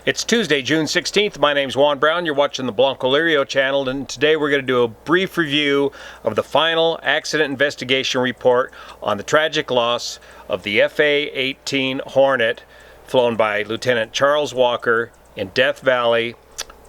It's Tuesday, June 16th. My name's Juan Brown. You're watching the Blanco Lirio channel, and today we're going to do a brief review of the final accident investigation report on the tragic loss of the FA-18 Hornet flown by Lieutenant Charles Walker in Death Valley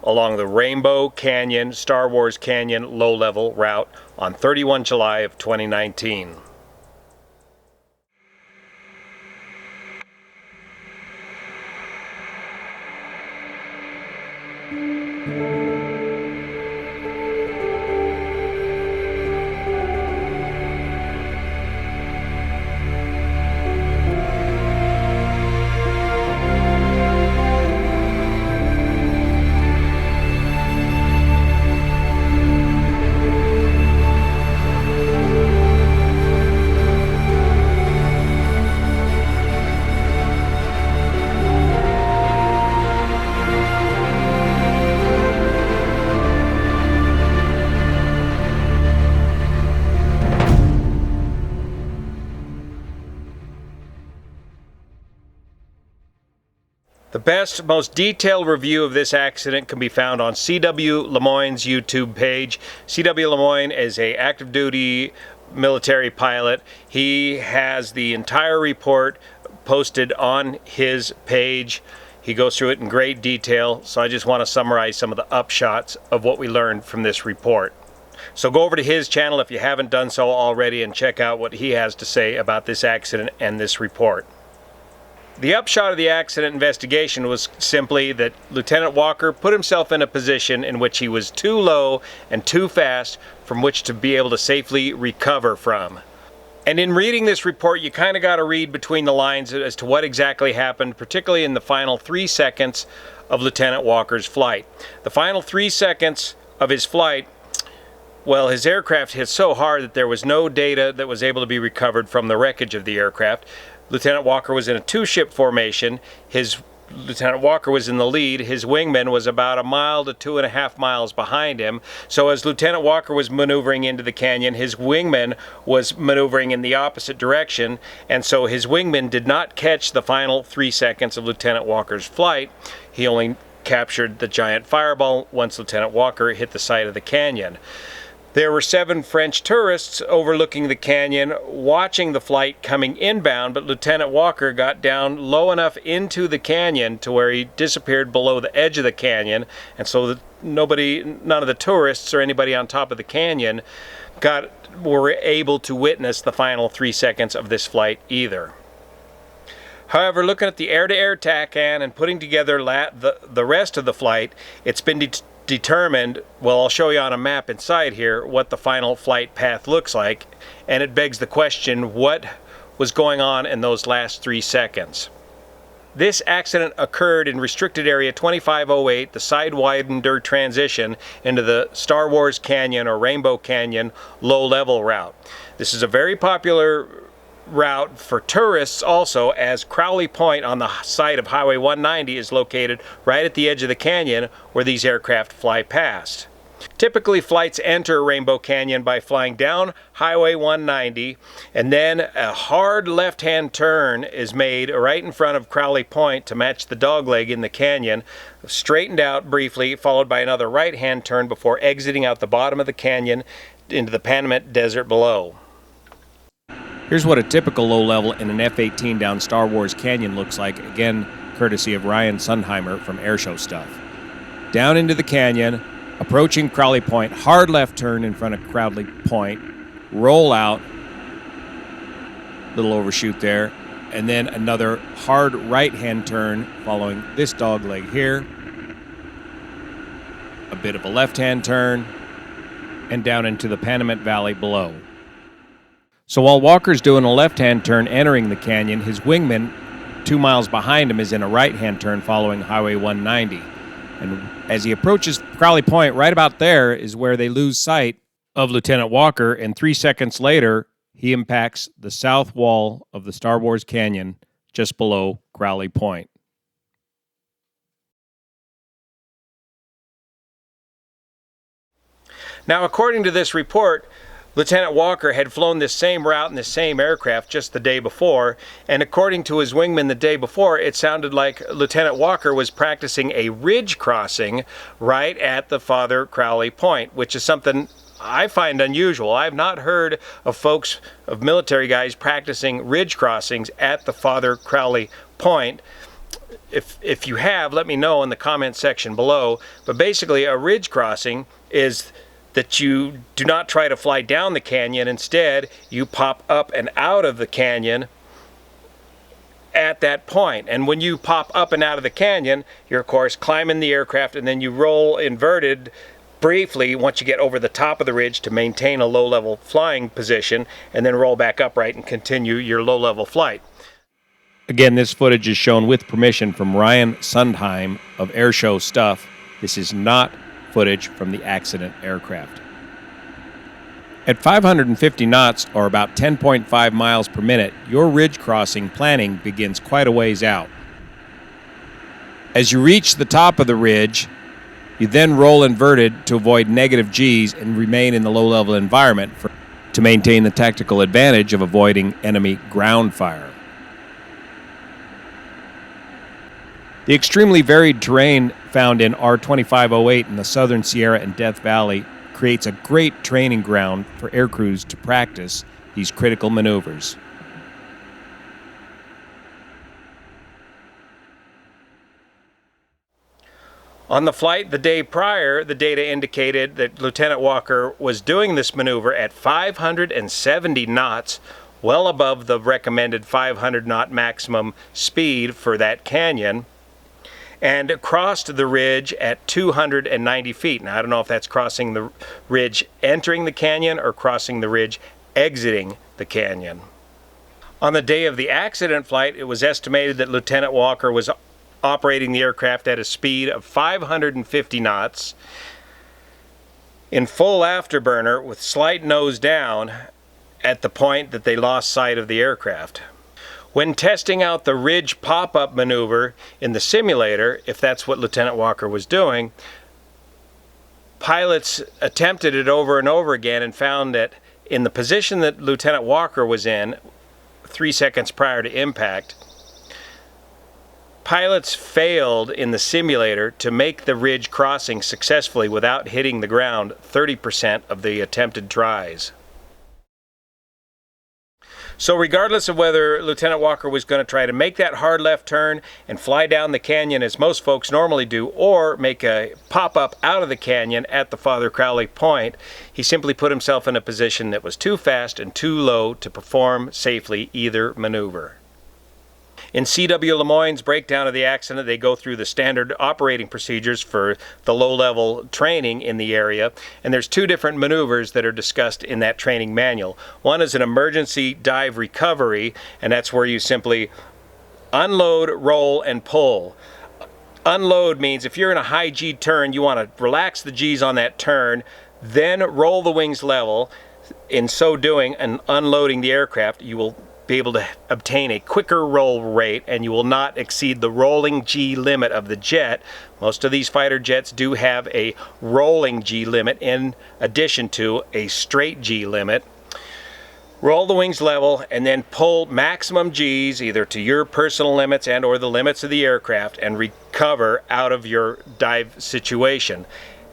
along the Rainbow Canyon, Star Wars Canyon low-level route on 31 July of 2019. The best, most detailed review of this accident can be found on C.W. Lemoine's YouTube page. C.W. Lemoine is an active duty military pilot. He has the entire report posted on his page. He goes through it in great detail, so I just want to summarize some of the upshots of what we learned from this report. So go over to his channel if you haven't done so already and check out what he has to say about this accident and this report. The upshot of the accident investigation was simply that Lieutenant Walker put himself in a position in which he was too low and too fast from which to be able to safely recover from. And in reading this report, you kind of got to read between the lines as to what exactly happened, particularly in the final 3 seconds of Lieutenant Walker's flight. The final 3 seconds of his flight, well, his aircraft hit so hard that there was no data that was able to be recovered from the wreckage of the aircraft. Lieutenant Walker was in a two-ship formation. Lieutenant Walker was in the lead. His wingman was about 1 mile to 2.5 miles behind him. So as Lieutenant Walker was maneuvering into the canyon, his wingman was maneuvering in the opposite direction, and so his wingman did not catch the final 3 seconds of Lieutenant Walker's flight. He only captured the giant fireball once Lieutenant Walker hit the side of the canyon. There were 7 French tourists overlooking the canyon watching the flight coming inbound, but Lieutenant Walker got down low enough into the canyon to where he disappeared below the edge of the canyon, and so none of the tourists or anybody on top of the canyon were able to witness the final 3 seconds of this flight either. However, looking at the air-to-air TACAN and putting together the rest of the flight, it's been determined, well, I'll show you on a map inside here what the final flight path looks like, and it begs the question, what was going on in those last 3 seconds? This accident occurred in restricted area 2508, the Sidewinder transition into the Star Wars Canyon or Rainbow Canyon low-level route. This is a very popular route for tourists also, as Crowley Point on the side of Highway 190 is located right at the edge of the canyon where these aircraft fly past. Typically, flights enter Rainbow Canyon by flying down Highway 190, and then a hard left-hand turn is made right in front of Crowley Point to match the dogleg in the canyon, straightened out briefly, followed by another right-hand turn before exiting out the bottom of the canyon into the Panamint Desert below. Here's what a typical low level in an F-18 down Star Wars Canyon looks like, again, courtesy of Ryan Sundheimer from Airshow Stuff. Down into the canyon, approaching Crowley Point, hard left turn in front of Crowley Point, roll out, little overshoot there, and then another hard right-hand turn following this dogleg here, a bit of a left-hand turn, and down into the Panamint Valley below. So while Walker's doing a left-hand turn entering the canyon, his wingman 2 miles behind him is in a right-hand turn following Highway 190. And as he approaches Crowley Point, right about there is where they lose sight of Lieutenant Walker, and 3 seconds later, he impacts the south wall of the Star Wars Canyon just below Crowley Point. Now, according to this report, Lieutenant Walker had flown this same route in the same aircraft just the day before, and according to his wingman the day before, it sounded like Lieutenant Walker was practicing a ridge crossing right at the Father Crowley Point, which is something I find unusual. I've not heard of folks, of military guys, practicing ridge crossings at the Father Crowley Point. If you have, let me know in the comment section below. But basically, a ridge crossing is that you do not try to fly down the canyon. Instead, you pop up and out of the canyon at that point. And when you pop up and out of the canyon, you're of course climbing the aircraft, and then you roll inverted briefly once you get over the top of the ridge to maintain a low-level flying position, and then roll back upright and continue your low-level flight. Again, this footage is shown with permission from Ryan Sundheim of Airshow Stuff. This is not footage from the accident aircraft. At 550 knots, or about 10.5 miles per minute, your ridge crossing planning begins quite a ways out. As you reach the top of the ridge, you then roll inverted to avoid negative G's and remain in the low-level environment to maintain the tactical advantage of avoiding enemy ground fire. The extremely varied terrain found in R2508 in the Southern Sierra and Death Valley creates a great training ground for aircrews to practice these critical maneuvers. On the flight the day prior, the data indicated that Lieutenant Walker was doing this maneuver at 570 knots, well above the recommended 500 knot maximum speed for that canyon, and crossed the ridge at 290 feet. Now, I don't know if that's crossing the ridge entering the canyon or crossing the ridge exiting the canyon. On the day of the accident flight, it was estimated that Lieutenant Walker was operating the aircraft at a speed of 550 knots in full afterburner with slight nose down at the point that they lost sight of the aircraft. When testing out the ridge pop-up maneuver in the simulator, if that's what Lieutenant Walker was doing, pilots attempted it over and over again and found that in the position that Lieutenant Walker was in 3 seconds prior to impact, pilots failed in the simulator to make the ridge crossing successfully without hitting the ground 30% of the attempted tries. So regardless of whether Lieutenant Walker was going to try to make that hard left turn and fly down the canyon as most folks normally do, or make a pop-up out of the canyon at the Father Crowley Point, he simply put himself in a position that was too fast and too low to perform safely either maneuver. In CW Lemoine's breakdown of the accident, they go through the standard operating procedures for the low-level training in the area, and there's two different maneuvers that are discussed in that training manual. One is an emergency dive recovery, and that's where you simply unload, roll, and pull. Unload means if you're in a high G turn, you want to relax the G's on that turn, then roll the wings level. In so doing and unloading the aircraft, you will be able to obtain a quicker roll rate, and you will not exceed the rolling G limit of the jet. Most of these fighter jets do have a rolling G limit in addition to a straight G limit. Roll the wings level and then pull maximum G's either to your personal limits and or the limits of the aircraft and recover out of your dive situation.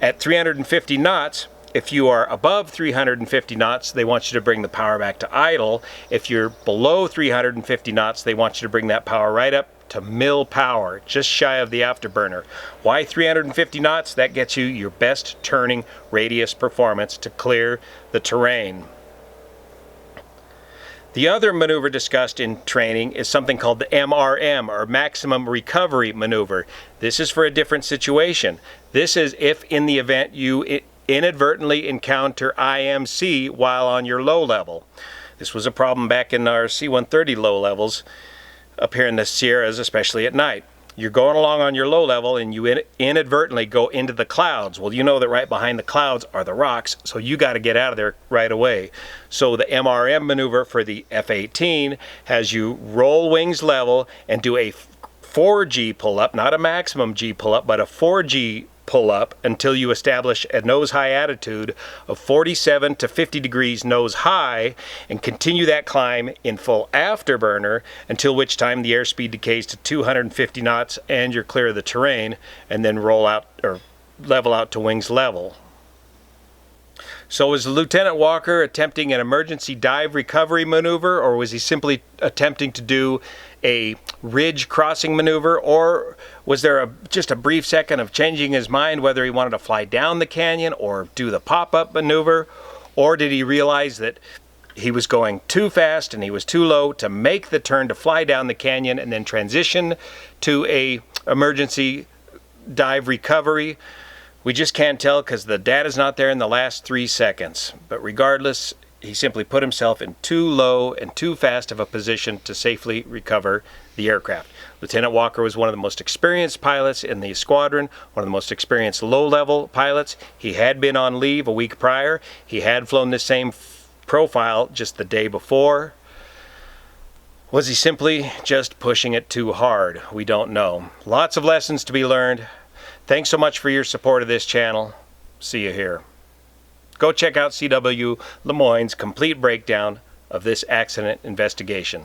At 350 knots, if you are above 350 knots, they want you to bring the power back to idle. If you're below 350 knots, they want you to bring that power right up to mill power, just shy of the afterburner. Why 350 knots? That gets you your best turning radius performance to clear the terrain. The other maneuver discussed in training is something called the MRM, or Maximum Recovery Maneuver. This is for a different situation. This is if in the event you inadvertently encounter IMC while on your low level. This was a problem back in our C-130 low levels up here in the Sierras, especially at night. You're going along on your low level and you inadvertently go into the clouds. Well, you know that right behind the clouds are the rocks, so you got to get out of there right away. So the MRM maneuver for the F-18 has you roll wings level and do a 4G pull-up, not a maximum G pull-up, but a 4G pull up until you establish a nose high attitude of 47 to 50 degrees nose high, and continue that climb in full afterburner until which time the airspeed decays to 250 knots and you're clear of the terrain, and then roll out or level out to wings level. So was Lieutenant Walker attempting an emergency dive recovery maneuver, or was he simply attempting to do a ridge crossing maneuver, or was there just a brief second of changing his mind whether he wanted to fly down the canyon or do the pop-up maneuver, or did he realize that he was going too fast and he was too low to make the turn to fly down the canyon and then transition to a emergency dive recovery? We just can't tell because the data's not there in the last 3 seconds. But regardless, he simply put himself in too low and too fast of a position to safely recover the aircraft. Lieutenant Walker was one of the most experienced pilots in the squadron, one of the most experienced low-level pilots. He had been on leave a week prior. He had flown this same profile just the day before. Was he simply just pushing it too hard? We don't know. Lots of lessons to be learned. Thanks so much for your support of this channel. See you here. Go check out CW Lemoine's complete breakdown of this accident investigation.